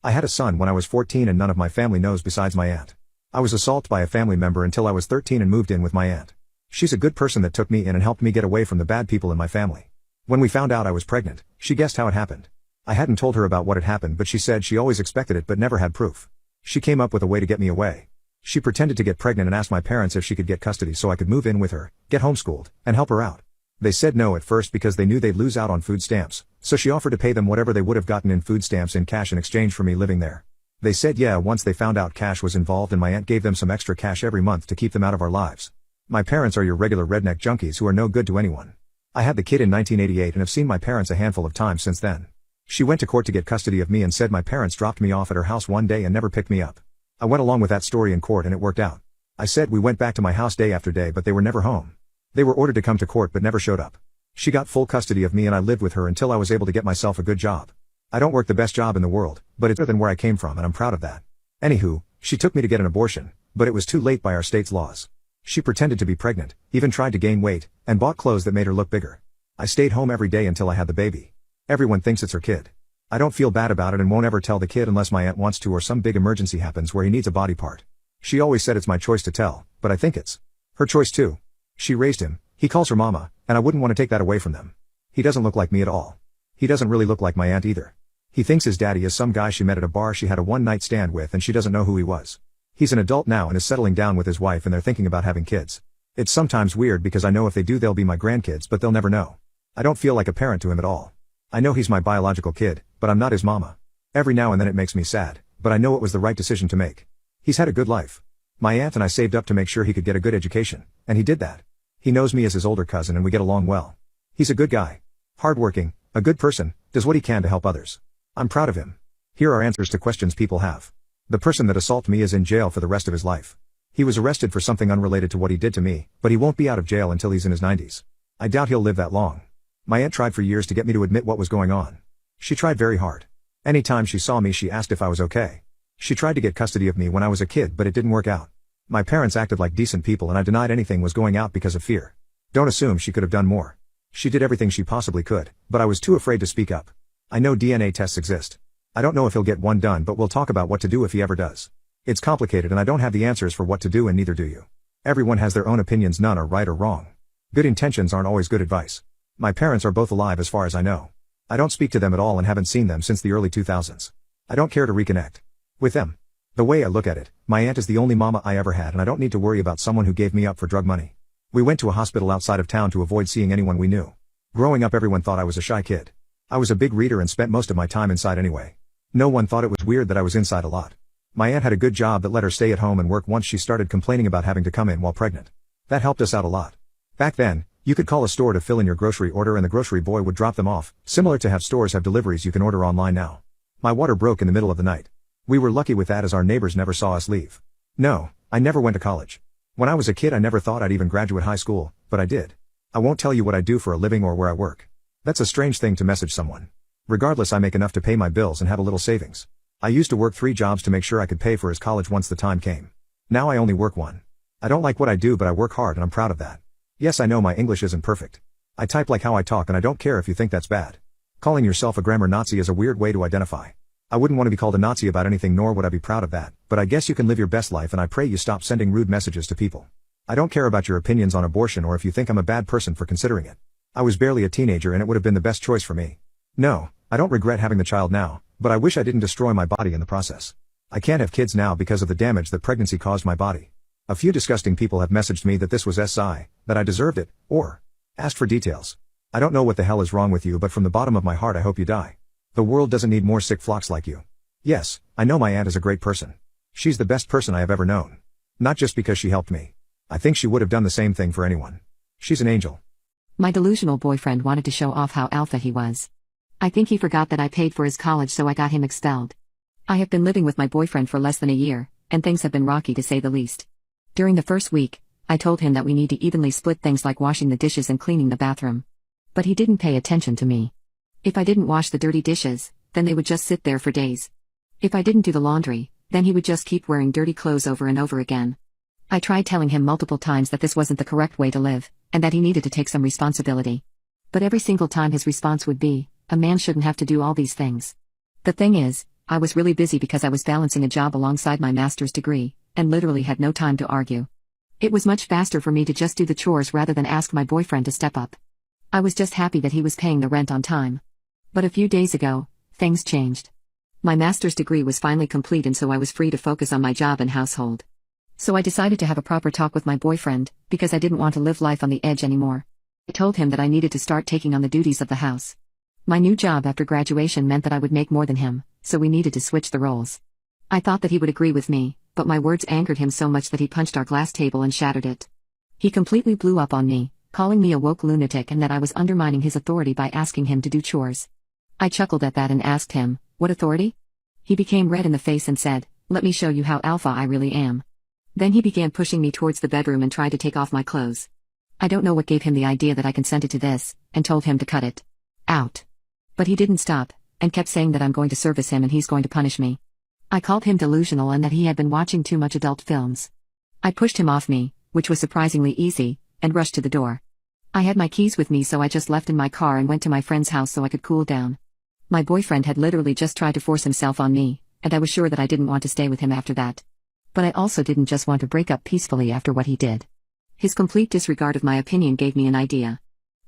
I had a son when I was 14 and none of my family knows besides my aunt. I was assaulted by a family member until I was 13 and moved in with my aunt. She's a good person that took me in and helped me get away from the bad people in my family. When we found out I was pregnant, she guessed how it happened. I hadn't told her about what had happened, but she said she always expected it but never had proof. She came up with a way to get me away. She pretended to get pregnant and asked my parents if she could get custody so I could move in with her, get homeschooled, and help her out. They said no at first because they knew they'd lose out on food stamps, so she offered to pay them whatever they would have gotten in food stamps in cash in exchange for me living there. They said yeah once they found out cash was involved, and my aunt gave them some extra cash every month to keep them out of our lives. My parents are your regular redneck junkies who are no good to anyone. I had the kid in 1988 and have seen my parents a handful of times since then. She went to court to get custody of me and said my parents dropped me off at her house one day and never picked me up. I went along with that story in court and it worked out. I said we went back to my house day after day but they were never home. They were ordered to come to court but never showed up. She got full custody of me and I lived with her until I was able to get myself a good job. I don't work the best job in the world, but it's better than where I came from and I'm proud of that. Anywho, she took me to get an abortion, but it was too late by our state's laws. She pretended to be pregnant, even tried to gain weight, and bought clothes that made her look bigger. I stayed home every day until I had the baby. Everyone thinks it's her kid. I don't feel bad about it and won't ever tell the kid unless my aunt wants to or some big emergency happens where he needs a body part. She always said it's my choice to tell, but I think it's her choice too. She raised him, he calls her mama, and I wouldn't want to take that away from them. He doesn't look like me at all. He doesn't really look like my aunt either. He thinks his daddy is some guy she met at a bar she had a one-night stand with and she doesn't know who he was. He's an adult now and is settling down with his wife and they're thinking about having kids. It's sometimes weird because I know if they do they'll be my grandkids but they'll never know. I don't feel like a parent to him at all. I know he's my biological kid, but I'm not his mama. Every now and then it makes me sad, but I know it was the right decision to make. He's had a good life. My aunt and I saved up to make sure he could get a good education, and he did that. He knows me as his older cousin and we get along well. He's a good guy. Hardworking, a good person, does what he can to help others. I'm proud of him. Here are answers to questions people have. The person that assaulted me is in jail for the rest of his life. He was arrested for something unrelated to what he did to me, but he won't be out of jail until he's in his 90s. I doubt he'll live that long. My aunt tried for years to get me to admit what was going on. She tried very hard. Anytime she saw me she asked if I was okay. She tried to get custody of me when I was a kid but it didn't work out. My parents acted like decent people and I denied anything was going out because of fear. Don't assume she could have done more. She did everything she possibly could, but I was too afraid to speak up. I know DNA tests exist. I don't know if he'll get one done but we'll talk about what to do if he ever does. It's complicated and I don't have the answers for what to do and neither do you. Everyone has their own opinions, none are right or wrong. Good intentions aren't always good advice. My parents are both alive as far as I know. I don't speak to them at all and haven't seen them since the early 2000s. I don't care to reconnect with them. The way I look at it, my aunt is the only mama I ever had and I don't need to worry about someone who gave me up for drug money. We went to a hospital outside of town to avoid seeing anyone we knew. Growing up everyone thought I was a shy kid. I was a big reader and spent most of my time inside anyway. No one thought it was weird that I was inside a lot. My aunt had a good job that let her stay at home and work once she started complaining about having to come in while pregnant. That helped us out a lot. Back then, you could call a store to fill in your grocery order and the grocery boy would drop them off, similar to how stores have deliveries you can order online now. My water broke in the middle of the night. We were lucky with that as our neighbors never saw us leave. No, I never went to college. When I was a kid I never thought I'd even graduate high school, but I did. I won't tell you what I do for a living or where I work. That's a strange thing to message someone. Regardless, I make enough to pay my bills and have a little savings. I used to work 3 jobs to make sure I could pay for his college once the time came. Now I only work 1. I don't like what I do but I work hard and I'm proud of that. Yes, I know my English isn't perfect. I type like how I talk and I don't care if you think that's bad. Calling yourself a grammar Nazi is a weird way to identify. I wouldn't want to be called a Nazi about anything nor would I be proud of that, but I guess you can live your best life and I pray you stop sending rude messages to people. I don't care about your opinions on abortion or if you think I'm a bad person for considering it. I was barely a teenager and it would have been the best choice for me. No, I don't regret having the child now, but I wish I didn't destroy my body in the process. I can't have kids now because of the damage that pregnancy caused my body. A few disgusting people have messaged me that this was SI, that I deserved it, or asked for details. I don't know what the hell is wrong with you but from the bottom of my heart I hope you die. The world doesn't need more sick flocks like you. Yes, I know my aunt is a great person. She's the best person I have ever known. Not just because she helped me. I think she would have done the same thing for anyone. She's an angel. My delusional boyfriend wanted to show off how alpha he was. I think he forgot that I paid for his college so I got him expelled. I have been living with my boyfriend for less than a year, and things have been rocky to say the least. During the first week, I told him that we need to evenly split things like washing the dishes and cleaning the bathroom. But he didn't pay attention to me. If I didn't wash the dirty dishes, then they would just sit there for days. If I didn't do the laundry, then he would just keep wearing dirty clothes over and over again. I tried telling him multiple times that this wasn't the correct way to live, and that he needed to take some responsibility. But every single time his response would be, "A man shouldn't have to do all these things." The thing is, I was really busy because I was balancing a job alongside my master's degree, and literally had no time to argue. It was much faster for me to just do the chores rather than ask my boyfriend to step up. I was just happy that he was paying the rent on time. But a few days ago, things changed. My master's degree was finally complete, and so I was free to focus on my job and household. So I decided to have a proper talk with my boyfriend, because I didn't want to live life on the edge anymore. I told him that I needed to start taking on the duties of the house. My new job after graduation meant that I would make more than him, so we needed to switch the roles. I thought that he would agree with me, but my words angered him so much that he punched our glass table and shattered it. He completely blew up on me, calling me a woke lunatic and that I was undermining his authority by asking him to do chores. I chuckled at that and asked him, "What authority?" He became red in the face and said, "Let me show you how alpha I really am." Then he began pushing me towards the bedroom and tried to take off my clothes. I don't know what gave him the idea that I consented to this, and told him to cut it out. But he didn't stop, and kept saying that I'm going to service him and he's going to punish me. I called him delusional and that he had been watching too much adult films. I pushed him off me, which was surprisingly easy, and rushed to the door. I had my keys with me, so I just left in my car and went to my friend's house so I could cool down. My boyfriend had literally just tried to force himself on me, and I was sure that I didn't want to stay with him after that. But I also didn't just want to break up peacefully after what he did. His complete disregard of my opinion gave me an idea.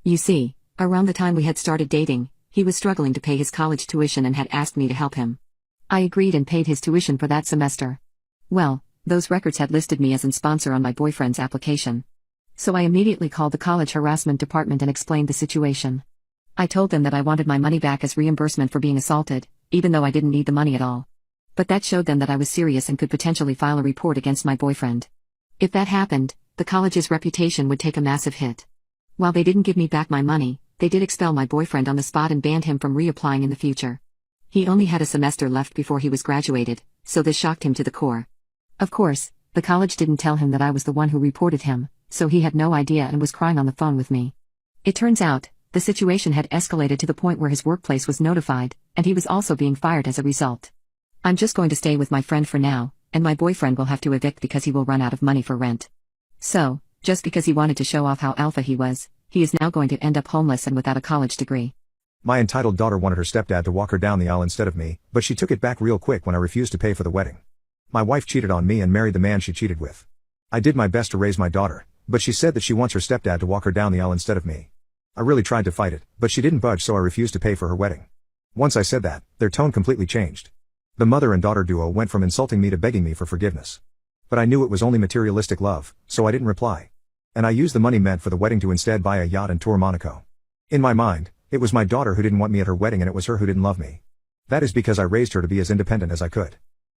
You see, around the time we had started dating, he was struggling to pay his college tuition and had asked me to help him. I agreed and paid his tuition for that semester. Well, those records had listed me as an sponsor on my boyfriend's application. So I immediately called the college harassment department and explained the situation. I told them that I wanted my money back as reimbursement for being assaulted, even though I didn't need the money at all. But that showed them that I was serious and could potentially file a report against my boyfriend. If that happened, the college's reputation would take a massive hit. While they didn't give me back my money, they did expel my boyfriend on the spot and banned him from reapplying in the future. He only had a semester left before he was graduated, so this shocked him to the core. Of course, the college didn't tell him that I was the one who reported him, so he had no idea and was crying on the phone with me. It turns out, the situation had escalated to the point where his workplace was notified, and he was also being fired as a result. I'm just going to stay with my friend for now, and my boyfriend will have to evict because he will run out of money for rent. So, just because he wanted to show off how alpha he was, he is now going to end up homeless and without a college degree. My entitled daughter wanted her stepdad to walk her down the aisle instead of me, but she took it back real quick when I refused to pay for the wedding. My wife cheated on me and married the man she cheated with. I did my best to raise my daughter, but she said that she wants her stepdad to walk her down the aisle instead of me. I really tried to fight it, but she didn't budge, so I refused to pay for her wedding. Once I said that, their tone completely changed. The mother and daughter duo went from insulting me to begging me for forgiveness. But I knew it was only materialistic love, so I didn't reply. And I used the money meant for the wedding to instead buy a yacht and tour Monaco. In my mind, it was my daughter who didn't want me at her wedding and it was her who didn't love me. That is because I raised her to be as independent as I could.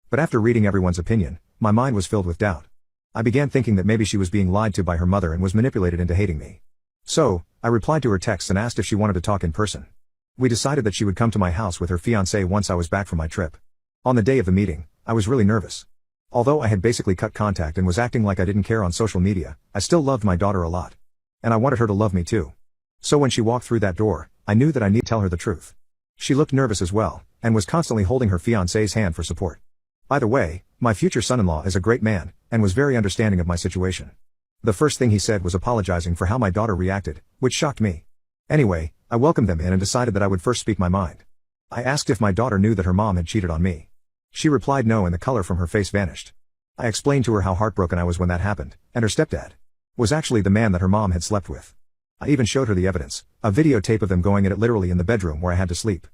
But after reading everyone's opinion, my mind was filled with doubt. I began thinking that maybe she was being lied to by her mother and was manipulated into hating me. So, I replied to her texts and asked if she wanted to talk in person. We decided that she would come to my house with her fiancé once I was back from my trip. On the day of the meeting, I was really nervous. Although I had basically cut contact and was acting like I didn't care on social media, I still loved my daughter a lot. And I wanted her to love me too. So when she walked through that door, I knew that I need to tell her the truth. She looked nervous as well, and was constantly holding her fiancé's hand for support. By the way, my future son-in-law is a great man, and was very understanding of my situation. The first thing he said was apologizing for how my daughter reacted, which shocked me. Anyway, I welcomed them in and decided that I would first speak my mind. I asked if my daughter knew that her mom had cheated on me. She replied no, and the color from her face vanished. I explained to her how heartbroken I was when that happened, and her stepdad was actually the man that her mom had slept with. I even showed her the evidence, a videotape of them going at it literally in the bedroom where I had to sleep.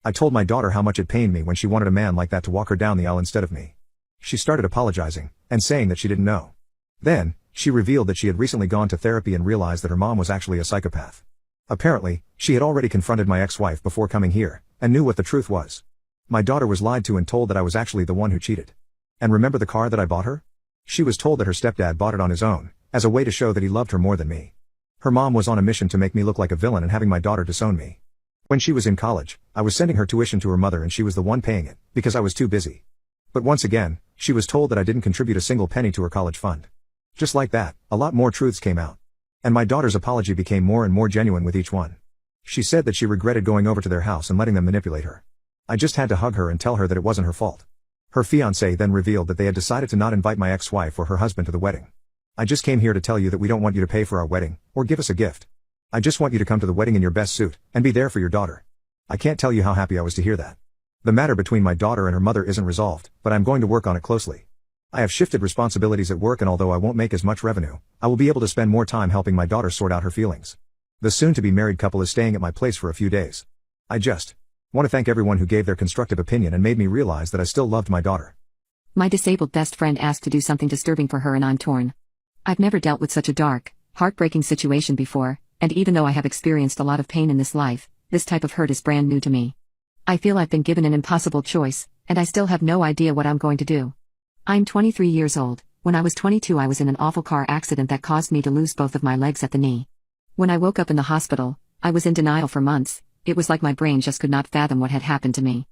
I told my daughter how much it pained me when she wanted a man like that to walk her down the aisle instead of me. She started apologizing, and saying that she didn't know. Then, she revealed that she had recently gone to therapy and realized that her mom was actually a psychopath. Apparently, she had already confronted my ex-wife before coming here, and knew what the truth was. My daughter was lied to and told that I was actually the one who cheated. And remember the car that I bought her? She was told that her stepdad bought it on his own, as a way to show that he loved her more than me. Her mom was on a mission to make me look like a villain and having my daughter disown me. When she was in college, I was sending her tuition to her mother and she was the one paying it, because I was too busy. But once again, she was told that I didn't contribute a single penny to her college fund. Just like that, a lot more truths came out. And my daughter's apology became more and more genuine with each one. She said that she regretted going over to their house and letting them manipulate her. I just had to hug her and tell her that it wasn't her fault. Her fiancé then revealed that they had decided to not invite my ex-wife or her husband to the wedding. I just came here to tell you that we don't want you to pay for our wedding, or give us a gift. I just want you to come to the wedding in your best suit, and be there for your daughter. I can't tell you how happy I was to hear that. The matter between my daughter and her mother isn't resolved, but I'm going to work on it closely. I have shifted responsibilities at work, and although I won't make as much revenue, I will be able to spend more time helping my daughter sort out her feelings. The soon-to-be married couple is staying at my place for a few days. I just want to thank everyone who gave their constructive opinion and made me realize that I still loved my daughter. My disabled best friend asked to do something disturbing for her and I'm torn. I've never dealt with such a dark, heartbreaking situation before, and even though I have experienced a lot of pain in this life, this type of hurt is brand new to me. I feel I've been given an impossible choice, and I still have no idea what I'm going to do. I'm 23 years old. When I was 22 I was in an awful car accident that caused me to lose both of my legs at the knee. When I woke up in the hospital, I was in denial for months. It was like my brain just could not fathom what had happened to me.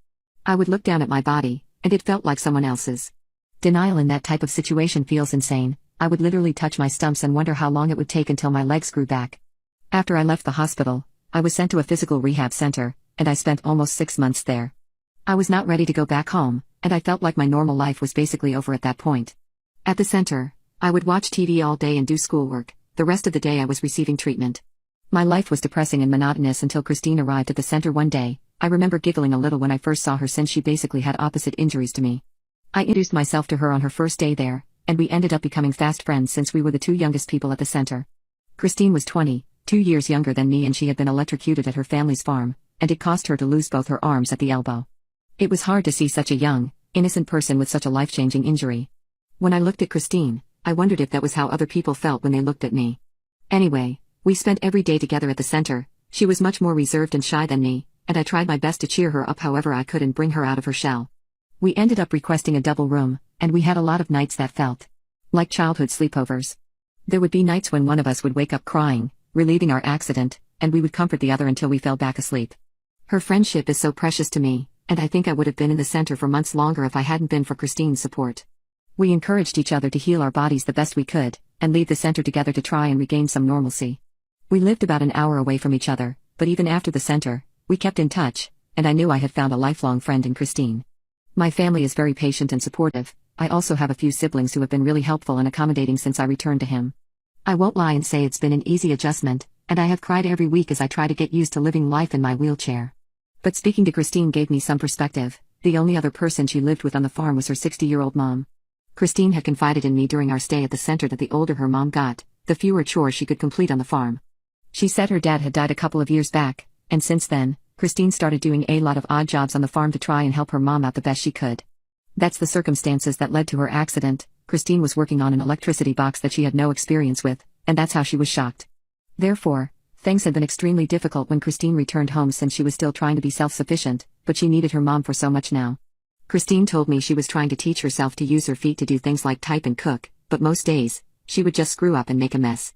I would look down at my body, and it felt like someone else's. Denial in that type of situation feels insane. I would literally touch my stumps and wonder how long it would take until my legs grew back. After I left the hospital, I was sent to a physical rehab center, and I spent almost 6 months there. I was not ready to go back home, and I felt like my normal life was basically over at that point. At the center, I would watch TV all day and do schoolwork. The rest of the day I was receiving treatment. My life was depressing and monotonous until Christine arrived at the center one day. I remember giggling a little when I first saw her since she basically had opposite injuries to me. I introduced myself to her on her first day there, and we ended up becoming fast friends since we were the two youngest people at the center. Christine was 2 years younger than me, and she had been electrocuted at her family's farm, and it caused her to lose both her arms at the elbow. It was hard to see such a young, innocent person with such a life-changing injury. When I looked at Christine, I wondered if that was how other people felt when they looked at me. Anyway, we spent every day together at the center. She was much more reserved and shy than me, and I tried my best to cheer her up however I could and bring her out of her shell. We ended up requesting a double room, and we had a lot of nights that felt like childhood sleepovers. There would be nights when one of us would wake up crying, relieving our accident, and we would comfort the other until we fell back asleep. Her friendship is so precious to me, and I think I would have been in the center for months longer if I hadn't been for Christine's support. We encouraged each other to heal our bodies the best we could, and leave the center together to try and regain some normalcy. We lived about an hour away from each other, but even after the center, we kept in touch, and I knew I had found a lifelong friend in Christine. My family is very patient and supportive. I also have a few siblings who have been really helpful and accommodating since I returned to him. I won't lie and say it's been an easy adjustment, and I have cried every week as I try to get used to living life in my wheelchair. But speaking to Christine gave me some perspective. The only other person she lived with on the farm was her 60-year-old mom. Christine had confided in me during our stay at the center that the older her mom got, the fewer chores she could complete on the farm. She said her dad had died a couple of years back, and since then, Christine started doing a lot of odd jobs on the farm to try and help her mom out the best she could. That's the circumstances that led to her accident. Christine was working on an electricity box that she had no experience with, and that's how she was shocked. Therefore, things had been extremely difficult when Christine returned home since she was still trying to be self-sufficient, but she needed her mom for so much now. Christine told me she was trying to teach herself to use her feet to do things like type and cook, but most days, she would just screw up and make a mess.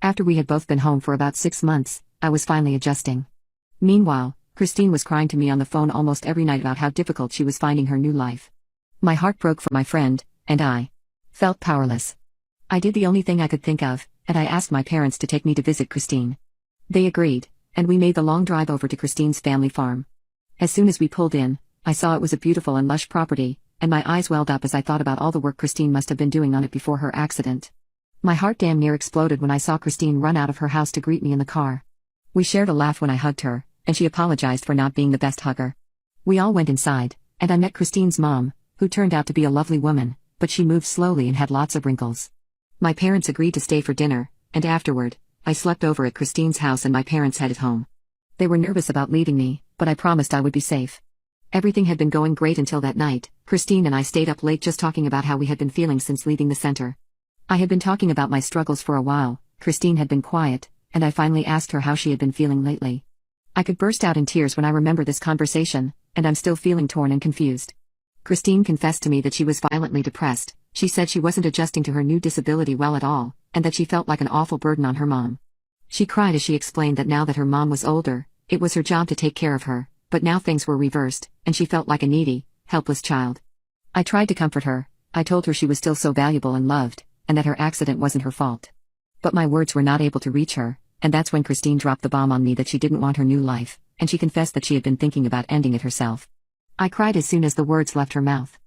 After we had both been home for about 6 months, I was finally adjusting. Meanwhile, Christine was crying to me on the phone almost every night about how difficult she was finding her new life. My heart broke for my friend, and I felt powerless. I did the only thing I could think of, and I asked my parents to take me to visit Christine. They agreed, and we made the long drive over to Christine's family farm. As soon as we pulled in, I saw it was a beautiful and lush property, and my eyes welled up as I thought about all the work Christine must have been doing on it before her accident. My heart damn near exploded when I saw Christine run out of her house to greet me in the car. We shared a laugh when I hugged her, and she apologized for not being the best hugger. We all went inside, and I met Christine's mom, who turned out to be a lovely woman, but she moved slowly and had lots of wrinkles. My parents agreed to stay for dinner, and afterward, I slept over at Christine's house and my parents headed home. They were nervous about leaving me, but I promised I would be safe. Everything had been going great until that night. Christine and I stayed up late just talking about how we had been feeling since leaving the center. I had been talking about my struggles for a while. Christine had been quiet, and I finally asked her how she had been feeling lately. I could burst out in tears when I remember this conversation, and I'm still feeling torn and confused. Christine confessed to me that she was violently depressed. She said she wasn't adjusting to her new disability well at all, and that she felt like an awful burden on her mom. She cried as she explained that now that her mom was older, it was her job to take care of her, but now things were reversed, and she felt like a needy, helpless child. I tried to comfort her. I told her she was still so valuable and loved, and that her accident wasn't her fault. But my words were not able to reach her, and that's when Christine dropped the bomb on me that she didn't want her new life, and she confessed that she had been thinking about ending it herself. I cried as soon as the words left her mouth.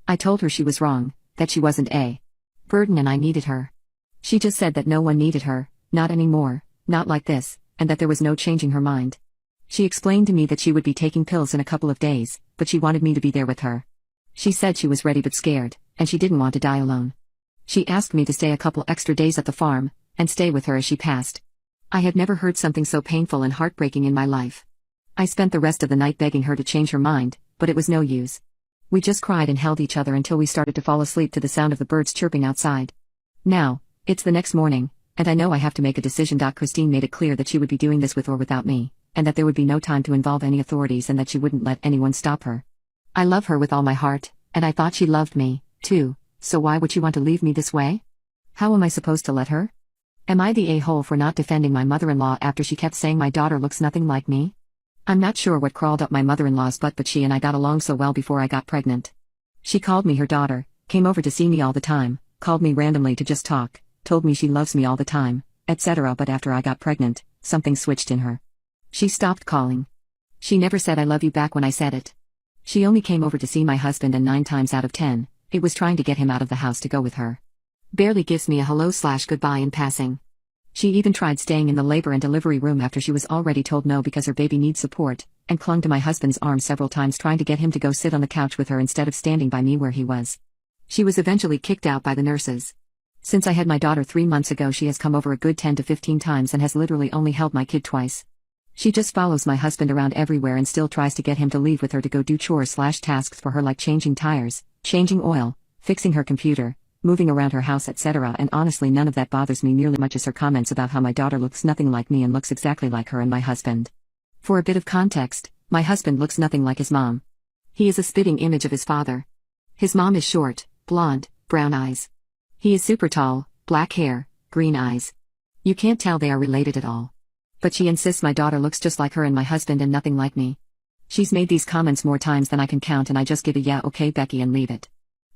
I told her she was wrong, that she wasn't a burden and I needed her. She just said that no one needed her, not anymore, not like this, and that there was no changing her mind. She explained to me that she would be taking pills in a couple of days, but she wanted me to be there with her. She said she was ready but scared, and she didn't want to die alone. She asked me to stay a couple extra days at the farm, and stay with her as she passed. I had never heard something so painful and heartbreaking in my life. I spent the rest of the night begging her to change her mind, but it was no use. We just cried and held each other until we started to fall asleep to the sound of the birds chirping outside. Now, it's the next morning, and I know I have to make a decision. Christine made it clear that she would be doing this with or without me, and that there would be no time to involve any authorities and that she wouldn't let anyone stop her. I love her with all my heart, and I thought she loved me, too, so why would she want to leave me this way? How am I supposed to let her? Am I the a-hole for not defending my mother-in-law after she kept saying my daughter looks nothing like me? I'm not sure what crawled up my mother-in-law's butt, but she and I got along so well before I got pregnant. She called me her daughter, came over to see me all the time, called me randomly to just talk, told me she loves me all the time, etc. But after I got pregnant, something switched in her. She stopped calling. She never said I love you back when I said it. She only came over to see my husband, and 9 times out of 10, it was trying to get him out of the house to go with her. Barely gives me a hello/goodbye in passing. She even tried staying in the labor and delivery room after she was already told no because her baby needs support, and clung to my husband's arm several times trying to get him to go sit on the couch with her instead of standing by me where he was. She was eventually kicked out by the nurses. Since I had my daughter 3 months ago, she has come over a good 10 to 15 times and has literally only held my kid twice. She just follows my husband around everywhere and still tries to get him to leave with her to go do chores/tasks for her, like changing tires, changing oil, fixing her computer, moving around her house, etc. And honestly, none of that bothers me nearly much as her comments about how my daughter looks nothing like me and looks exactly like her and my husband. For a bit of context, my husband looks nothing like his mom. He is a spitting image of his father. His mom is short, blonde, brown eyes. He is super tall, black hair, green eyes. You can't tell they are related at all. But she insists my daughter looks just like her and my husband and nothing like me. She's made these comments more times than I can count, and I just give a yeah, okay Becky, and leave it.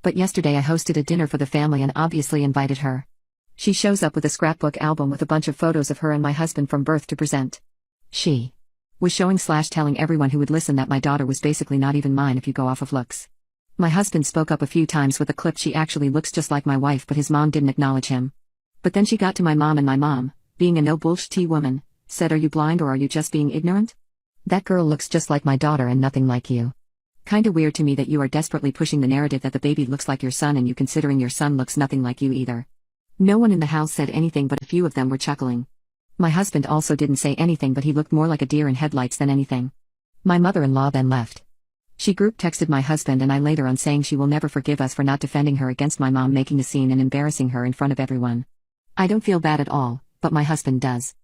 But yesterday I hosted a dinner for the family and obviously invited her. She shows up with a scrapbook album with a bunch of photos of her and my husband from birth to present. She was showing/telling everyone who would listen that my daughter was basically not even mine if you go off of looks. My husband spoke up a few times with a clip. She actually looks just like my wife, but his mom didn't acknowledge him. But then she got to my mom, and my mom, being a no bullshit woman, said, "Are you blind or are you just being ignorant? That girl looks just like my daughter and nothing like you. Kinda weird to me that you are desperately pushing the narrative that the baby looks like your son and you considering your son looks nothing like you either." No one in the house said anything, but a few of them were chuckling. My husband also didn't say anything, but he looked more like a deer in headlights than anything. My mother-in-law then left. She group texted my husband and I later on saying she will never forgive us for not defending her against my mom making a scene and embarrassing her in front of everyone. I don't feel bad at all, but my husband does.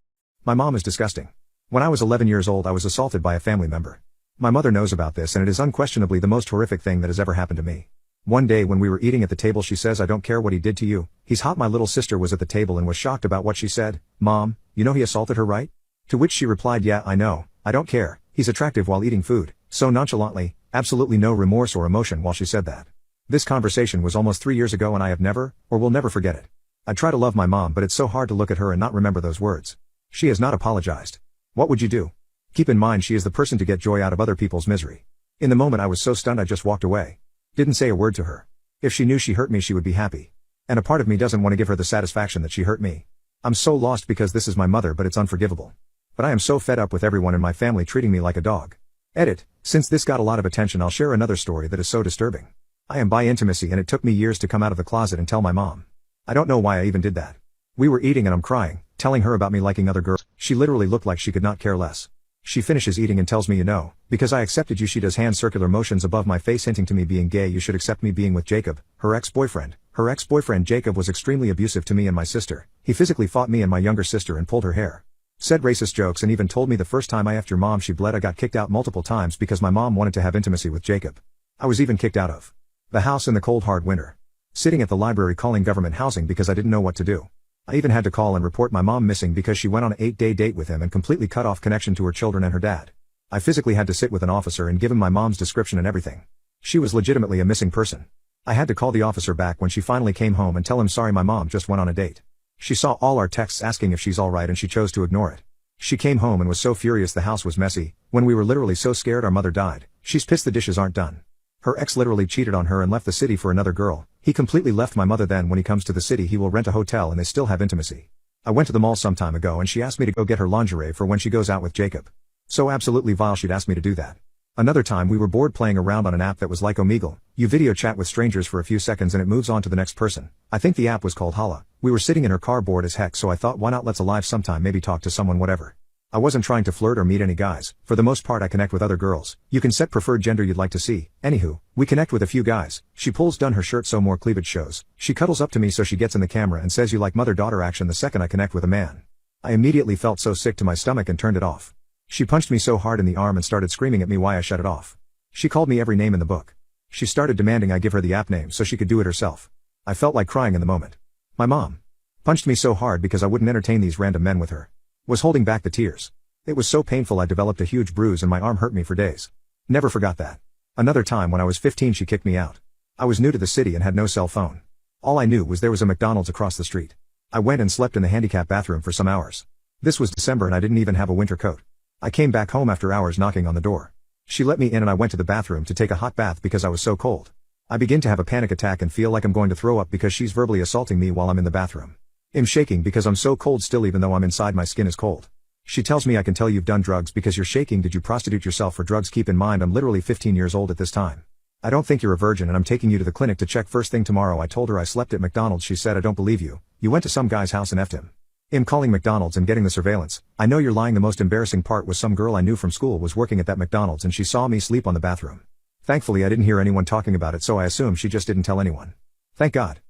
My mom is disgusting. When I was 11 years old, I was assaulted by a family member. My mother knows about this, and it is unquestionably the most horrific thing that has ever happened to me. One day when we were eating at the table, she says, "I don't care what he did to you, he's hot." My little sister was at the table and was shocked about what she said. "Mom, you know he assaulted her, right?" To which she replied, "Yeah, I know, I don't care, he's attractive," while eating food, so nonchalantly, absolutely no remorse or emotion while she said that. This conversation was almost 3 years ago and I have never, or will never forget it. I try to love my mom, but it's so hard to look at her and not remember those words. She has not apologized. What would you do? Keep in mind, she is the person to get joy out of other people's misery. In the moment I was so stunned I just walked away. Didn't say a word to her. If she knew she hurt me, she would be happy. And a part of me doesn't want to give her the satisfaction that she hurt me. I'm so lost because this is my mother, but it's unforgivable. But I am so fed up with everyone in my family treating me like a dog. Edit. Since this got a lot of attention, I'll share another story that is so disturbing. I am bi intimacy and it took me years to come out of the closet and tell my mom. I don't know why I even did that. We were eating and I'm crying, telling her about me liking other girls. She literally looked like she could not care less. She finishes eating and tells me, "You know, because I accepted you." She does hand circular motions above my face hinting to me being gay. "You should accept me being with Jacob," her ex-boyfriend. Her ex-boyfriend Jacob was extremely abusive to me and my sister. He physically fought me and my younger sister and pulled her hair. Said racist jokes and even told me the first time I effed your mom she bled. I got kicked out multiple times because my mom wanted to have intimacy with Jacob. I was even kicked out of the house in the cold hard winter. Sitting at the library calling government housing because I didn't know what to do. I even had to call and report my mom missing because she went on an 8-day date with him and completely cut off connection to her children and her dad. I physically had to sit with an officer and give him my mom's description and everything. She was legitimately a missing person. I had to call the officer back when she finally came home and tell him, "Sorry, my mom just went on a date." She saw all our texts asking if she's alright and she chose to ignore it. She came home and was so furious the house was messy, when we were literally so scared our mother died. She's pissed the dishes aren't done. Her ex literally cheated on her and left the city for another girl. He completely left my mother. Then when he comes to the city he will rent a hotel and they still have intimacy. I went to the mall some time ago and she asked me to go get her lingerie for when she goes out with Jacob. So absolutely vile she'd ask me to do that. Another time we were bored playing around on an app that was like Omegle. You video chat with strangers for a few seconds and it moves on to the next person. I think the app was called Hala. We were sitting in her car bored as heck, so I thought, why not let's alive sometime, maybe talk to someone, whatever. I wasn't trying to flirt or meet any guys. For the most part I connect with other girls. You can set preferred gender you'd like to see. Anywho, we connect with a few guys. She pulls down her shirt so more cleavage shows. She cuddles up to me so she gets in the camera and says you like mother-daughter action the second I connect with a man. I immediately felt so sick to my stomach and turned it off. She punched me so hard in the arm and started screaming at me why I shut it off. She called me every name in the book. She started demanding I give her the app name so she could do it herself. I felt like crying in the moment. My mom punched me so hard because I wouldn't entertain these random men with her. Was holding back the tears. It was so painful I developed a huge bruise and my arm hurt me for days. Never forgot that. Another time when I was 15 she kicked me out. I was new to the city and had no cell phone. All I knew was there was a McDonald's across the street. I went and slept in the handicap bathroom for some hours. This was December and I didn't even have a winter coat. I came back home after hours knocking on the door. She let me in and I went to the bathroom to take a hot bath because I was so cold. I begin to have a panic attack and feel like I'm going to throw up because she's verbally assaulting me while I'm in the bathroom. I'm shaking because I'm so cold still even though I'm inside my skin is cold. She tells me I can tell you've done drugs because you're shaking. Did you prostitute yourself for drugs? Keep in mind I'm literally 15 years old at this time. I don't think you're a virgin and I'm taking you to the clinic to check first thing tomorrow. I told her I slept at McDonald's. She said I don't believe you. You went to some guy's house and effed him. I'm calling McDonald's and getting the surveillance. I know you're lying. The most embarrassing part was some girl I knew from school was working at that McDonald's and she saw me sleep on the bathroom. Thankfully I didn't hear anyone talking about it, so I assume she just didn't tell anyone. Thank God.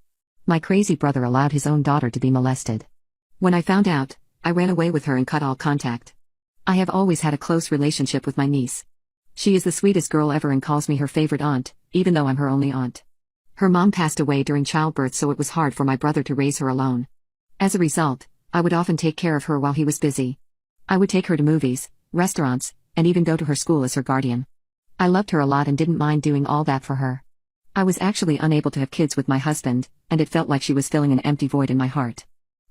My crazy brother allowed his own daughter to be molested. When I found out, I ran away with her and cut all contact. I have always had a close relationship with my niece. She is the sweetest girl ever and calls me her favorite aunt, even though I'm her only aunt. Her mom passed away during childbirth, so it was hard for my brother to raise her alone. As a result, I would often take care of her while he was busy. I would take her to movies, restaurants, and even go to her school as her guardian. I loved her a lot and didn't mind doing all that for her. I was actually unable to have kids with my husband, and it felt like she was filling an empty void in my heart.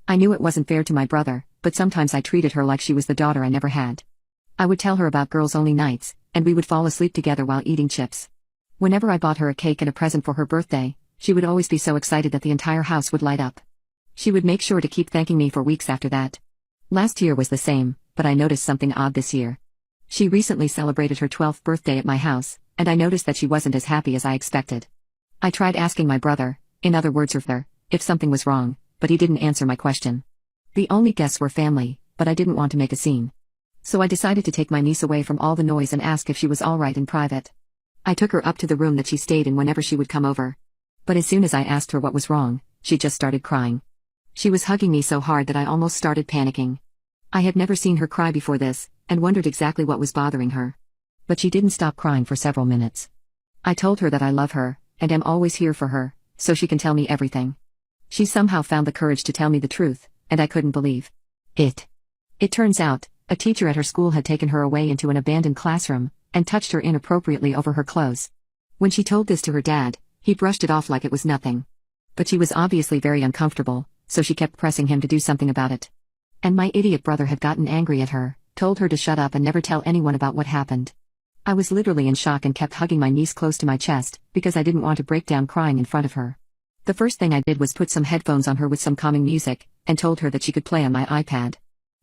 I knew it wasn't fair to my brother, but sometimes I treated her like she was the daughter I never had. I would tell her about girls-only nights, and we would fall asleep together while eating chips. Whenever I bought her a cake and a present for her birthday, she would always be so excited that the entire house would light up. She would make sure to keep thanking me for weeks after that. Last year was the same, but I noticed something odd this year. She recently celebrated her 12th birthday at my house, and I noticed that she wasn't as happy as I expected. I tried asking my brother, in other words Arthur, if something was wrong, but he didn't answer my question. The only guests were family, but I didn't want to make a scene. So I decided to take my niece away from all the noise and ask if she was all right in private. I took her up to the room that she stayed in whenever she would come over. But as soon as I asked her what was wrong, she just started crying. She was hugging me so hard that I almost started panicking. I had never seen her cry before this, and wondered exactly what was bothering her. But she didn't stop crying for several minutes. I told her that I love her, and am always here for her, so she can tell me everything. She somehow found the courage to tell me the truth, and I couldn't believe it. It turns out, a teacher at her school had taken her away into an abandoned classroom, and touched her inappropriately over her clothes. When she told this to her dad, he brushed it off like it was nothing. But she was obviously very uncomfortable, so she kept pressing him to do something about it. And my idiot brother had gotten angry at her, told her to shut up and never tell anyone about what happened. I was literally in shock and kept hugging my niece close to my chest, because I didn't want to break down crying in front of her. The first thing I did was put some headphones on her with some calming music, and told her that she could play on my iPad.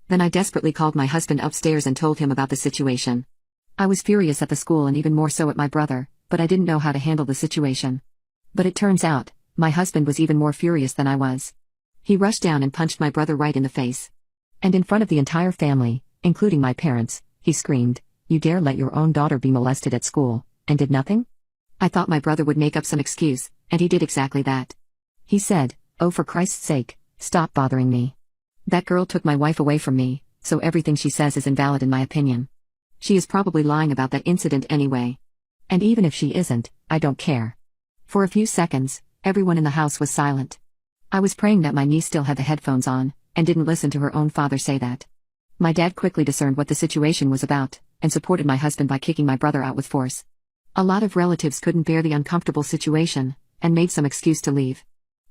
Then I desperately called my husband upstairs and told him about the situation. I was furious at the school and even more so at my brother, but I didn't know how to handle the situation. But it turns out, my husband was even more furious than I was. He rushed down and punched my brother right in the face. And in front of the entire family, including my parents, he screamed, "You dare let your own daughter be molested at school, and did nothing?" I thought my brother would make up some excuse, and he did exactly that. He said, "Oh, for Christ's sake, stop bothering me. That girl took my wife away from me, so everything she says is invalid in my opinion. She is probably lying about that incident anyway. And even if she isn't, I don't care." For a few seconds, everyone in the house was silent. I was praying that my niece still had the headphones on, and didn't listen to her own father say that. My dad quickly discerned what the situation was about, and supported my husband by kicking my brother out with force. A lot of relatives couldn't bear the uncomfortable situation, and made some excuse to leave.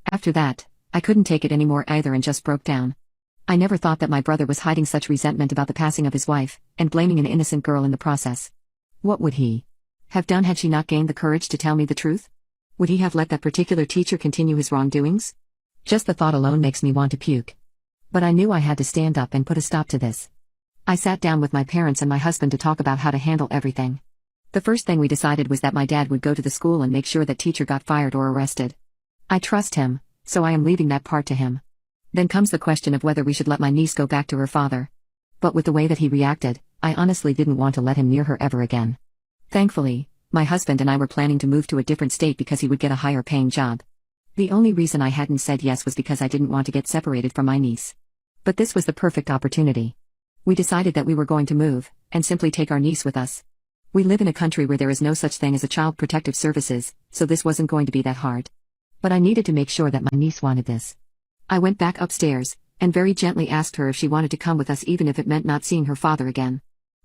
After that, I couldn't take it anymore either and just broke down. I never thought that my brother was hiding such resentment about the passing of his wife, and blaming an innocent girl in the process. What would he have done had she not gained the courage to tell me the truth? Would he have let that particular teacher continue his wrongdoings? Just the thought alone makes me want to puke. But I knew I had to stand up and put a stop to this. I sat down with my parents and my husband to talk about how to handle everything. The first thing we decided was that my dad would go to the school and make sure that teacher got fired or arrested. I trust him, so I am leaving that part to him. Then comes the question of whether we should let my niece go back to her father. But with the way that he reacted, I honestly didn't want to let him near her ever again. Thankfully, my husband and I were planning to move to a different state because he would get a higher paying job. The only reason I hadn't said yes was because I didn't want to get separated from my niece. But this was the perfect opportunity. We decided that we were going to move, and simply take our niece with us. We live in a country where there is no such thing as a child protective services, so this wasn't going to be that hard. But I needed to make sure that my niece wanted this. I went back upstairs, and very gently asked her if she wanted to come with us even if it meant not seeing her father again.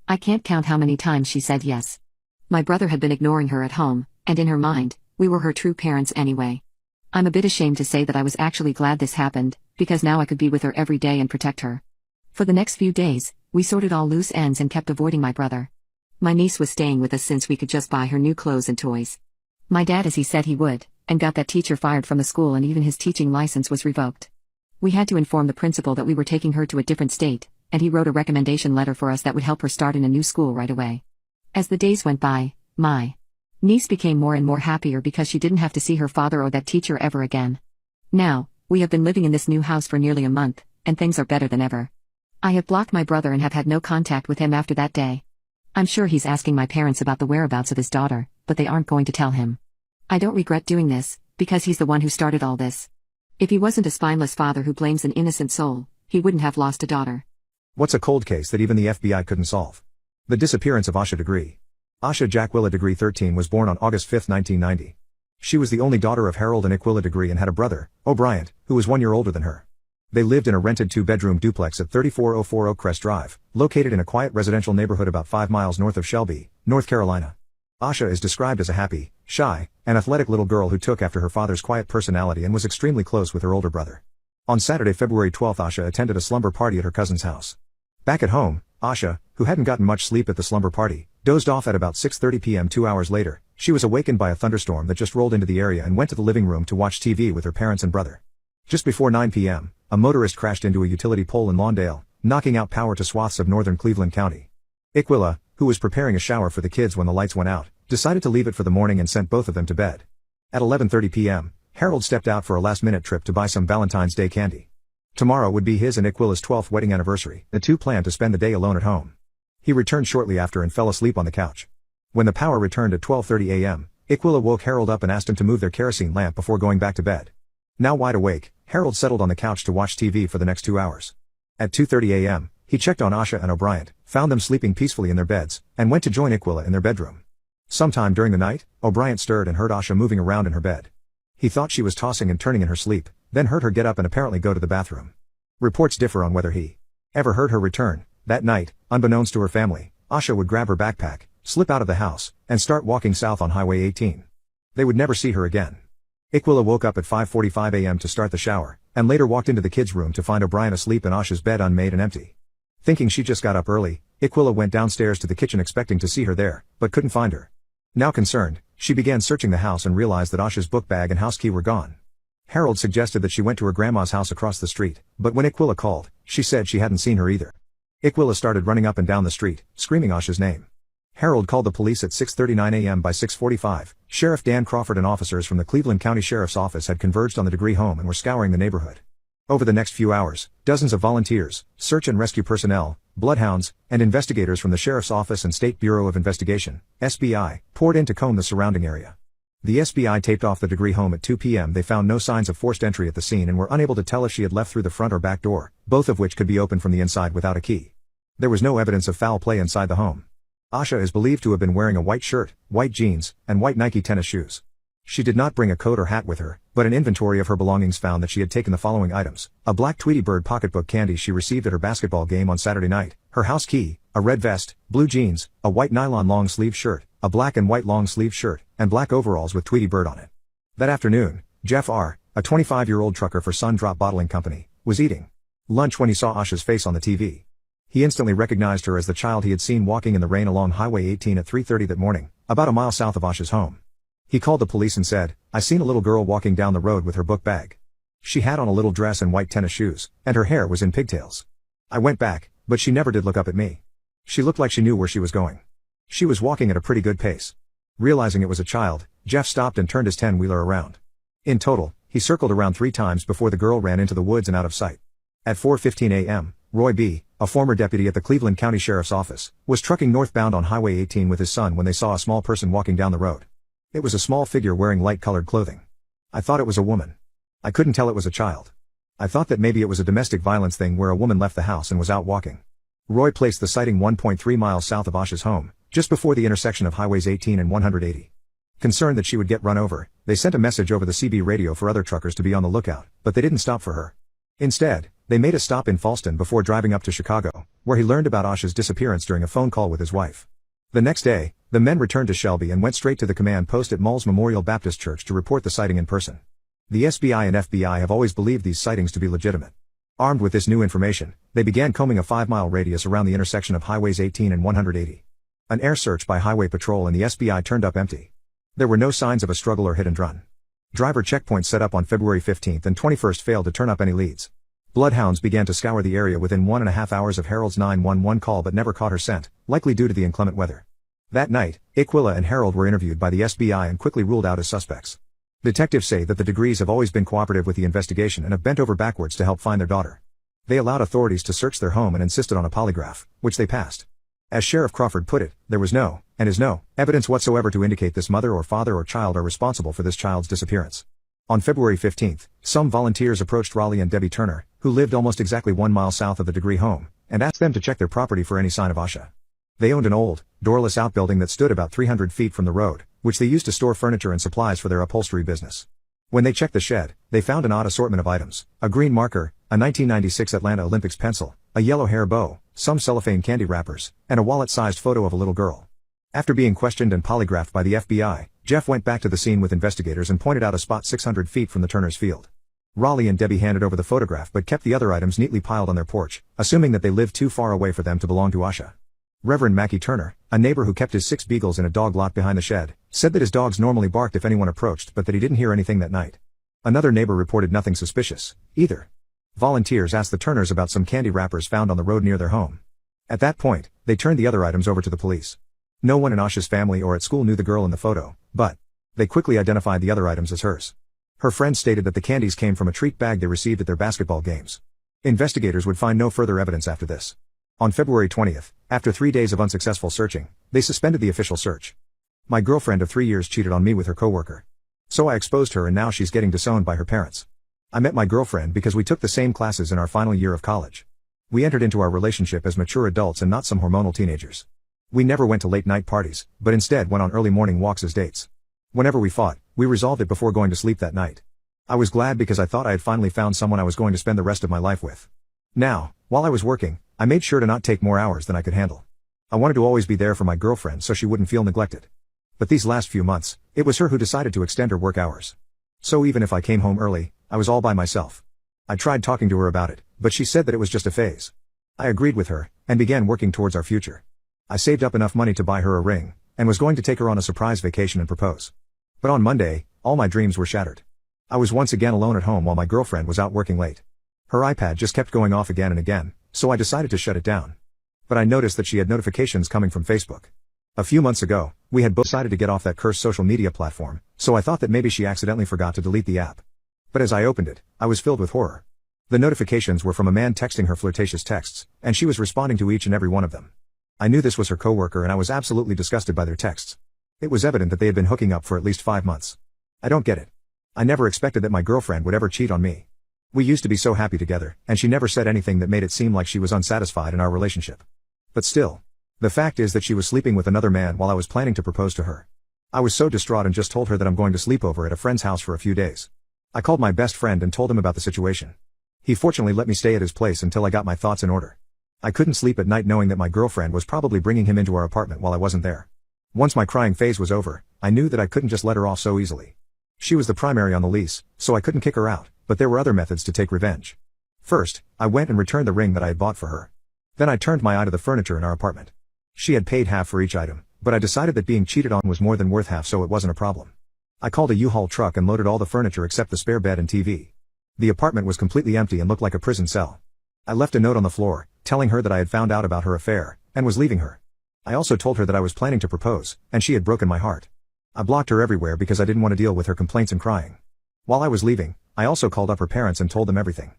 I can't count how many times she said yes. My brother had been ignoring her at home, and in her mind, we were her true parents anyway. I'm a bit ashamed to say that I was actually glad this happened, because now I could be with her every day and protect her. For the next few days, we sorted all loose ends and kept avoiding my brother. My niece was staying with us since we could just buy her new clothes and toys. My dad, as he said he would, and got that teacher fired from the school, and even his teaching license was revoked. We had to inform the principal that we were taking her to a different state, and he wrote a recommendation letter for us that would help her start in a new school right away. As the days went by, my niece became more and more happier because she didn't have to see her father or that teacher ever again. Now, we have been living in this new house for nearly a month, and things are better than ever. I have blocked my brother and have had no contact with him after that day. I'm sure he's asking my parents about the whereabouts of his daughter, but they aren't going to tell him. I don't regret doing this, because he's the one who started all this. If he wasn't a spineless father who blames an innocent soul, he wouldn't have lost a daughter. What's a cold case that even the FBI couldn't solve? The disappearance of Asha Degree. Asha Jacquilla Degree 13 was born on August 5, 1990. She was the only daughter of Harold and Aquila Degree and had a brother, O'Brien, who was 1 year older than her. They lived in a rented 2-bedroom duplex at 34040 Crest Drive, located in a quiet residential neighborhood about 5 miles north of Shelby, North Carolina. Asha is described as a happy, shy, and athletic little girl who took after her father's quiet personality and was extremely close with her older brother. On Saturday, February 12, Asha attended a slumber party at her cousin's house. Back at home, Asha, who hadn't gotten much sleep at the slumber party, dozed off at about 6:30 p.m. 2 hours later. She was awakened by a thunderstorm that just rolled into the area and went to the living room to watch TV with her parents and brother. Just before 9 p.m., a motorist crashed into a utility pole in Lawndale, knocking out power to swaths of northern Cleveland County. Aquila, who was preparing a shower for the kids when the lights went out, decided to leave it for the morning and sent both of them to bed. At 11:30 p.m., Harold stepped out for a last-minute trip to buy some Valentine's Day candy. Tomorrow would be his and Aquila's 12th wedding anniversary. The two planned to spend the day alone at home. He returned shortly after and fell asleep on the couch. When the power returned at 12:30 a.m., Aquila woke Harold up and asked him to move their kerosene lamp before going back to bed. Now wide awake, Harold settled on the couch to watch TV for the next 2 hours. At 2:30 a.m., he checked on Asha and O'Brien, found them sleeping peacefully in their beds, and went to join Aquila in their bedroom. Sometime during the night, O'Brien stirred and heard Asha moving around in her bed. He thought she was tossing and turning in her sleep, then heard her get up and apparently go to the bathroom. Reports differ on whether he ever heard her return. That night, unbeknownst to her family, Asha would grab her backpack, slip out of the house, and start walking south on Highway 18. They would never see her again. Aquila woke up at 5:45 a.m. to start the shower, and later walked into the kids' room to find O'Brien asleep in Asha's bed unmade and empty. Thinking she just got up early, Aquila went downstairs to the kitchen expecting to see her there, but couldn't find her. Now concerned, she began searching the house and realized that Asha's book bag and house key were gone. Harold suggested that she went to her grandma's house across the street, but when Aquila called, she said she hadn't seen her either. Aquila started running up and down the street, screaming Asha's name. Harold called the police at 6:39 a.m. By 6:45, Sheriff Dan Crawford and officers from the Cleveland County Sheriff's Office had converged on the Degree home and were scouring the neighborhood. Over the next few hours, dozens of volunteers, search and rescue personnel, bloodhounds, and investigators from the Sheriff's Office and State Bureau of Investigation, SBI, poured in to comb the surrounding area. The SBI taped off the Degree home at 2 p.m. They found no signs of forced entry at the scene and were unable to tell if she had left through the front or back door, both of which could be opened from the inside without a key. There was no evidence of foul play inside the home. Asha is believed to have been wearing a white shirt, white jeans, and white Nike tennis shoes. She did not bring a coat or hat with her, but an inventory of her belongings found that she had taken the following items: a black Tweety Bird pocketbook candy she received at her basketball game on Saturday night, her house key, a red vest, blue jeans, a white nylon long-sleeve shirt, a black and white long-sleeve shirt, and black overalls with Tweety Bird on it. That afternoon, Jeff R., a 25-year-old trucker for Sun Drop Bottling Company, was eating lunch when he saw Asha's face on the TV. He instantly recognized her as the child he had seen walking in the rain along Highway 18 at 3:30 that morning, about a mile south of Asha's home. He called the police and said, "I seen a little girl walking down the road with her book bag. She had on a little dress and white tennis shoes, and her hair was in pigtails. I went back, but she never did look up at me. She looked like she knew where she was going." She was walking at a pretty good pace. Realizing it was a child, Jeff stopped and turned his 10-wheeler around. In total, he circled around 3 times before the girl ran into the woods and out of sight. At 4:15 a.m., Roy B., a former deputy at the Cleveland County Sheriff's Office, was trucking northbound on Highway 18 with his son when they saw a small person walking down the road. It was a small figure wearing light-colored clothing. I thought it was a woman. I couldn't tell it was a child. I thought that maybe it was a domestic violence thing where a woman left the house and was out walking. Roy placed the sighting 1.3 miles south of Asha's home, just before the intersection of Highways 18 and 180. Concerned that she would get run over, they sent a message over the CB radio for other truckers to be on the lookout, but they didn't stop for her. Instead, they made a stop in Fallston before driving up to Chicago, where he learned about Asha's disappearance during a phone call with his wife. The next day, the men returned to Shelby and went straight to the command post at Mulls Memorial Baptist Church to report the sighting in person. The SBI and FBI have always believed these sightings to be legitimate. Armed with this new information, they began combing a 5-mile radius around the intersection of Highways 18 and 180. An air search by Highway Patrol and the SBI turned up empty. There were no signs of a struggle or hit and run. Driver checkpoints set up on February 15th and 21st failed to turn up any leads. Bloodhounds began to scour the area within 1.5 hours of Harold's 911 call but never caught her scent, likely due to the inclement weather. That night, Iquilla and Harold were interviewed by the SBI and quickly ruled out as suspects. Detectives say that the Degrees have always been cooperative with the investigation and have bent over backwards to help find their daughter. They allowed authorities to search their home and insisted on a polygraph, which they passed. As Sheriff Crawford put it, there was no, and is no, evidence whatsoever to indicate this mother or father or child are responsible for this child's disappearance. On February 15th, some volunteers approached Raleigh and Debbie Turner, who lived almost exactly 1 mile south of the Degree home, and asked them to check their property for any sign of Asha. They owned an old, doorless outbuilding that stood about 300 feet from the road, which they used to store furniture and supplies for their upholstery business. When they checked the shed, they found an odd assortment of items: a green marker, a 1996 Atlanta Olympics pencil, a yellow hair bow, some cellophane candy wrappers, and a wallet-sized photo of a little girl. After being questioned and polygraphed by the FBI, Jeff went back to the scene with investigators and pointed out a spot 600 feet from the Turner's field. Raleigh and Debbie handed over the photograph but kept the other items neatly piled on their porch, assuming that they lived too far away for them to belong to Asha. Reverend Mackie Turner, a neighbor who kept his 6 beagles in a dog lot behind the shed, said that his dogs normally barked if anyone approached but that he didn't hear anything that night. Another neighbor reported nothing suspicious, either. Volunteers asked the Turners about some candy wrappers found on the road near their home. At that point, they turned the other items over to the police. No one in Asha's family or at school knew the girl in the photo, but they quickly identified the other items as hers. Her friends stated that the candies came from a treat bag they received at their basketball games. Investigators would find no further evidence after this. On February 20th, after 3 days of unsuccessful searching, they suspended the official search. My girlfriend of 3 years cheated on me with her coworker. So I exposed her and now she's getting disowned by her parents. I met my girlfriend because we took the same classes in our final year of college. We entered into our relationship as mature adults and not some hormonal teenagers. We never went to late night parties, but instead went on early morning walks as dates. Whenever we fought, we resolved it before going to sleep that night. I was glad because I thought I had finally found someone I was going to spend the rest of my life with. Now, while I was working, I made sure to not take more hours than I could handle. I wanted to always be there for my girlfriend so she wouldn't feel neglected. But these last few months, it was her who decided to extend her work hours. So even if I came home early, I was all by myself. I tried talking to her about it, but she said that it was just a phase. I agreed with her, and began working towards our future. I saved up enough money to buy her a ring, and was going to take her on a surprise vacation and propose. But on Monday, all my dreams were shattered. I was once again alone at home while my girlfriend was out working late. Her iPad just kept going off again and again, so I decided to shut it down. But I noticed that she had notifications coming from Facebook. A few months ago, we had both decided to get off that cursed social media platform, so I thought that maybe she accidentally forgot to delete the app. But as I opened it, I was filled with horror. The notifications were from a man texting her flirtatious texts, and she was responding to each and every one of them. I knew this was her coworker and I was absolutely disgusted by their texts. It was evident that they had been hooking up for at least 5 months. I don't get it. I never expected that my girlfriend would ever cheat on me. We used to be so happy together, and she never said anything that made it seem like she was unsatisfied in our relationship. But still, the fact is that she was sleeping with another man while I was planning to propose to her. I was so distraught and just told her that I'm going to sleep over at a friend's house for a few days. I called my best friend and told him about the situation. He fortunately let me stay at his place until I got my thoughts in order. I couldn't sleep at night knowing that my girlfriend was probably bringing him into our apartment while I wasn't there. Once my crying phase was over, I knew that I couldn't just let her off so easily. She was the primary on the lease, so I couldn't kick her out, but there were other methods to take revenge. First, I went and returned the ring that I had bought for her. Then I turned my eye to the furniture in our apartment. She had paid half for each item, but I decided that being cheated on was more than worth half, so it wasn't a problem. I called a U-Haul truck and loaded all the furniture except the spare bed and TV. The apartment was completely empty and looked like a prison cell. I left a note on the floor, telling her that I had found out about her affair, and was leaving her. I also told her that I was planning to propose, and she had broken my heart. I blocked her everywhere because I didn't want to deal with her complaints and crying. While I was leaving, I also called up her parents and told them everything.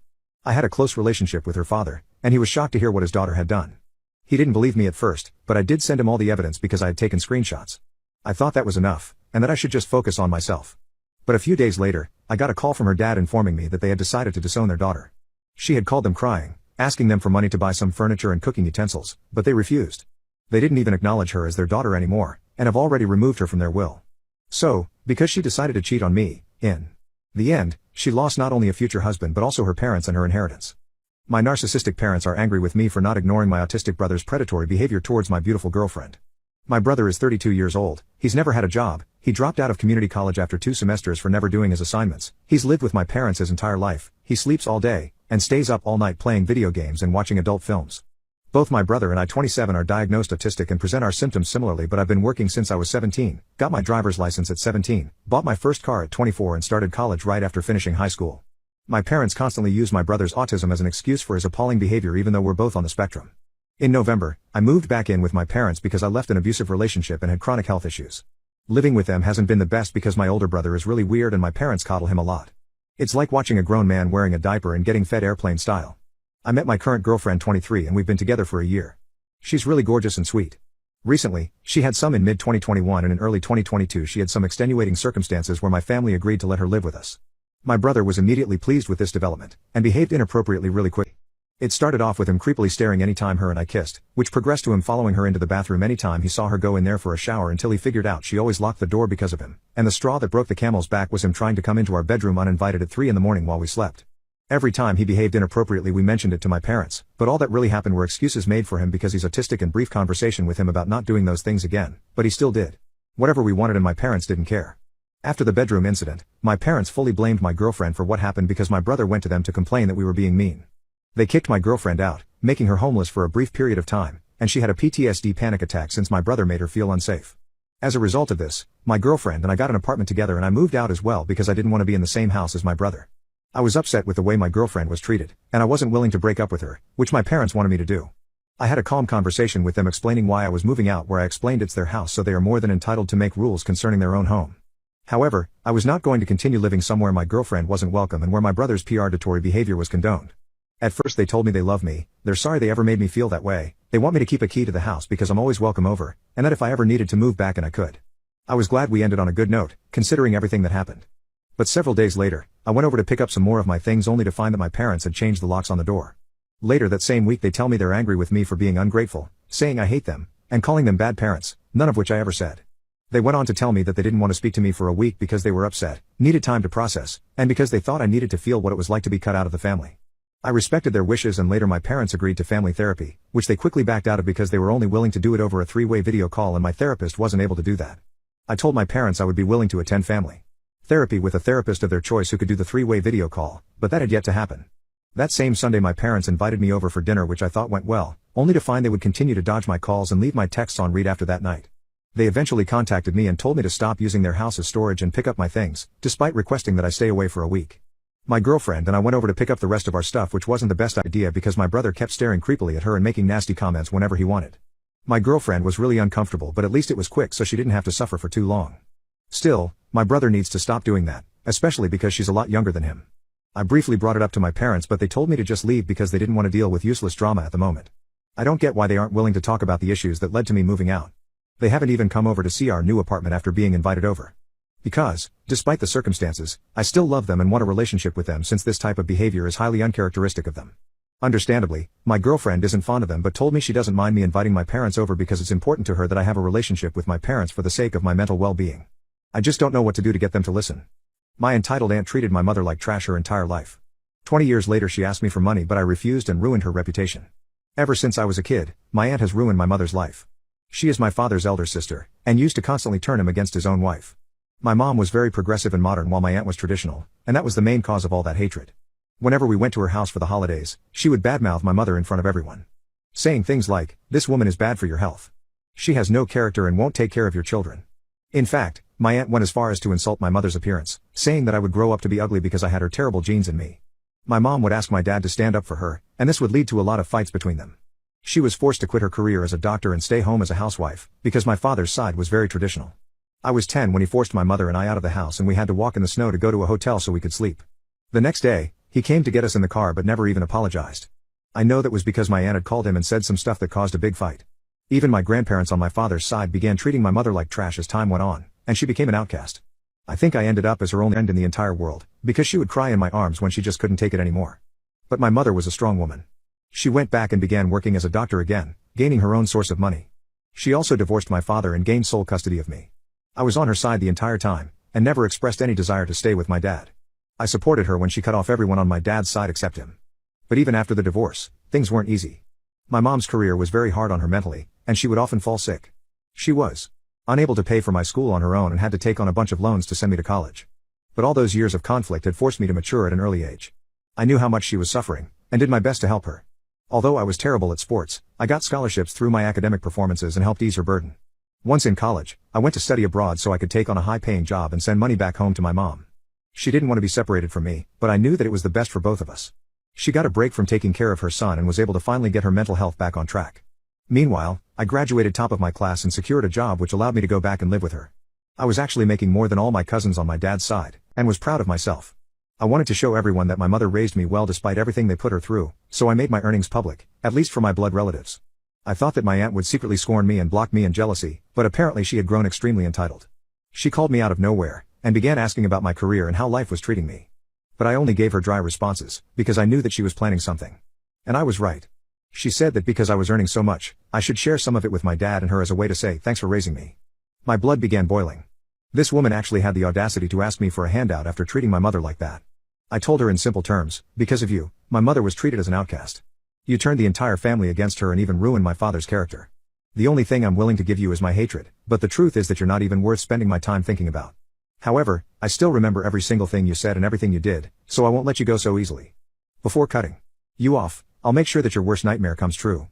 I had a close relationship with her father, and he was shocked to hear what his daughter had done. He didn't believe me at first, but I did send him all the evidence because I had taken screenshots. I thought that was enough, and that I should just focus on myself. But a few days later, I got a call from her dad informing me that they had decided to disown their daughter. She had called them crying, asking them for money to buy some furniture and cooking utensils, but they refused. They didn't even acknowledge her as their daughter anymore, and have already removed her from their will. So, because she decided to cheat on me, in the end, she lost not only a future husband but also her parents and her inheritance. My narcissistic parents are angry with me for not ignoring my autistic brother's predatory behavior towards my beautiful girlfriend. My brother is 32 years old, he's never had a job, he dropped out of community college after 2 semesters for never doing his assignments, he's lived with my parents his entire life, he sleeps all day, and stays up all night playing video games and watching adult films. Both my brother and I 27 are diagnosed autistic and present our symptoms similarly, but I've been working since I was 17, got my driver's license at 17, bought my first car at 24 and started college right after finishing high school. My parents constantly use my brother's autism as an excuse for his appalling behavior even though we're both on the spectrum. In November, I moved back in with my parents because I left an abusive relationship and had chronic health issues. Living with them hasn't been the best because my older brother is really weird and my parents coddle him a lot. It's like watching a grown man wearing a diaper and getting fed airplane style. I met my current girlfriend 23 and we've been together for a year. She's really gorgeous and sweet. Recently, she had some in mid-2021 and in early 2022 she had some extenuating circumstances where my family agreed to let her live with us. My brother was immediately pleased with this development, and behaved inappropriately really quick. It started off with him creepily staring anytime her and I kissed, which progressed to him following her into the bathroom anytime he saw her go in there for a shower until he figured out she always locked the door because of him, and the straw that broke the camel's back was him trying to come into our bedroom uninvited at 3 in the morning while we slept. Every time he behaved inappropriately we mentioned it to my parents, but all that really happened were excuses made for him because he's autistic and brief conversation with him about not doing those things again, but he still did. Whatever we wanted and my parents didn't care. After the bedroom incident, my parents fully blamed my girlfriend for what happened because my brother went to them to complain that we were being mean. They kicked my girlfriend out, making her homeless for a brief period of time, and she had a PTSD panic attack since my brother made her feel unsafe. As a result of this, my girlfriend and I got an apartment together and I moved out as well because I didn't want to be in the same house as my brother. I was upset with the way my girlfriend was treated, and I wasn't willing to break up with her, which my parents wanted me to do. I had a calm conversation with them explaining why I was moving out where I explained it's their house so they are more than entitled to make rules concerning their own home. However, I was not going to continue living somewhere my girlfriend wasn't welcome and where my brother's predatory behavior was condoned. At first they told me they love me, they're sorry they ever made me feel that way, they want me to keep a key to the house because I'm always welcome over, and that if I ever needed to move back and I could. I was glad we ended on a good note, considering everything that happened. But several days later, I went over to pick up some more of my things only to find that my parents had changed the locks on the door. Later that same week they tell me they're angry with me for being ungrateful, saying I hate them, and calling them bad parents, none of which I ever said. They went on to tell me that they didn't want to speak to me for a week because they were upset, needed time to process, and because they thought I needed to feel what it was like to be cut out of the family. I respected their wishes and later my parents agreed to family therapy, which they quickly backed out of because they were only willing to do it over a 3-way video call and my therapist wasn't able to do that. I told my parents I would be willing to attend family therapy with a therapist of their choice who could do the 3-way video call, but that had yet to happen. That same Sunday my parents invited me over for dinner which I thought went well, only to find they would continue to dodge my calls and leave my texts on read after that night. They eventually contacted me and told me to stop using their house as storage and pick up my things, despite requesting that I stay away for a week. My girlfriend and I went over to pick up the rest of our stuff which wasn't the best idea because my brother kept staring creepily at her and making nasty comments whenever he wanted. My girlfriend was really uncomfortable but at least it was quick so she didn't have to suffer for too long. Still, my brother needs to stop doing that, especially because she's a lot younger than him. I briefly brought it up to my parents but they told me to just leave because they didn't want to deal with useless drama at the moment. I don't get why they aren't willing to talk about the issues that led to me moving out. They haven't even come over to see our new apartment after being invited over. Because, despite the circumstances, I still love them and want a relationship with them since this type of behavior is highly uncharacteristic of them. Understandably, my girlfriend isn't fond of them but told me she doesn't mind me inviting my parents over because it's important to her that I have a relationship with my parents for the sake of my mental well-being. I just don't know what to do to get them to listen. My entitled aunt treated my mother like trash her entire life. 20 years later she asked me for money but I refused and ruined her reputation. Ever since I was a kid, my aunt has ruined my mother's life. She is my father's elder sister, and used to constantly turn him against his own wife. My mom was very progressive and modern while my aunt was traditional, and that was the main cause of all that hatred. Whenever we went to her house for the holidays, she would badmouth my mother in front of everyone. Saying things like, "This woman is bad for your health. She has no character and won't take care of your children." In fact, my aunt went as far as to insult my mother's appearance, saying that I would grow up to be ugly because I had her terrible genes in me. My mom would ask my dad to stand up for her, and this would lead to a lot of fights between them. She was forced to quit her career as a doctor and stay home as a housewife, because my father's side was very traditional. I was 10 when he forced my mother and I out of the house and we had to walk in the snow to go to a hotel so we could sleep. The next day, he came to get us in the car but never even apologized. I know that was because my aunt had called him and said some stuff that caused a big fight. Even my grandparents on my father's side began treating my mother like trash as time went on, and she became an outcast. I think I ended up as her only friend in the entire world, because she would cry in my arms when she just couldn't take it anymore. But my mother was a strong woman. She went back and began working as a doctor again, gaining her own source of money. She also divorced my father and gained sole custody of me. I was on her side the entire time, and never expressed any desire to stay with my dad. I supported her when she cut off everyone on my dad's side except him. But even after the divorce, things weren't easy. My mom's career was very hard on her mentally, and she would often fall sick. She was unable to pay for my school on her own and had to take on a bunch of loans to send me to college. But all those years of conflict had forced me to mature at an early age. I knew how much she was suffering, and did my best to help her. Although I was terrible at sports, I got scholarships through my academic performances and helped ease her burden. Once in college, I went to study abroad so I could take on a high-paying job and send money back home to my mom. She didn't want to be separated from me, but I knew that it was the best for both of us. She got a break from taking care of her son and was able to finally get her mental health back on track. Meanwhile, I graduated top of my class and secured a job which allowed me to go back and live with her. I was actually making more than all my cousins on my dad's side, and was proud of myself. I wanted to show everyone that my mother raised me well despite everything they put her through, so I made my earnings public, at least for my blood relatives. I thought that my aunt would secretly scorn me and block me in jealousy, but apparently she had grown extremely entitled. She called me out of nowhere, and began asking about my career and how life was treating me. But I only gave her dry responses, because I knew that she was planning something. And I was right. She said that because I was earning so much, I should share some of it with my dad and her as a way to say thanks for raising me. My blood began boiling. This woman actually had the audacity to ask me for a handout after treating my mother like that. I told her in simple terms, because of you, my mother was treated as an outcast. You turned the entire family against her and even ruined my father's character. The only thing I'm willing to give you is my hatred, but the truth is that you're not even worth spending my time thinking about. However, I still remember every single thing you said and everything you did, so I won't let you go so easily. Before cutting you off, I'll make sure that your worst nightmare comes true.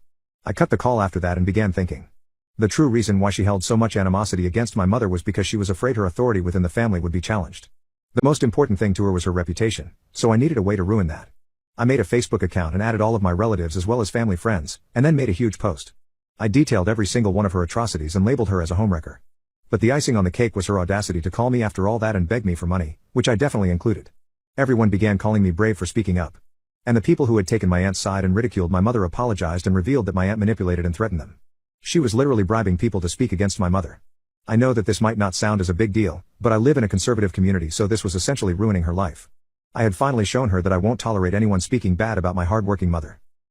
I cut the call after that and began thinking. The true reason why she held so much animosity against my mother was because she was afraid her authority within the family would be challenged. The most important thing to her was her reputation, so I needed a way to ruin that. I made a Facebook account and added all of my relatives as well as family friends, and then made a huge post. I detailed every single one of her atrocities and labeled her as a homewrecker. But the icing on the cake was her audacity to call me after all that and beg me for money, which I definitely included. Everyone began calling me brave for speaking up. And the people who had taken my aunt's side and ridiculed my mother apologized and revealed that my aunt manipulated and threatened them. She was literally bribing people to speak against my mother. I know that this might not sound as a big deal, but I live in a conservative community, so this was essentially ruining her life. I had finally shown her that I won't tolerate anyone speaking bad about my hardworking mother.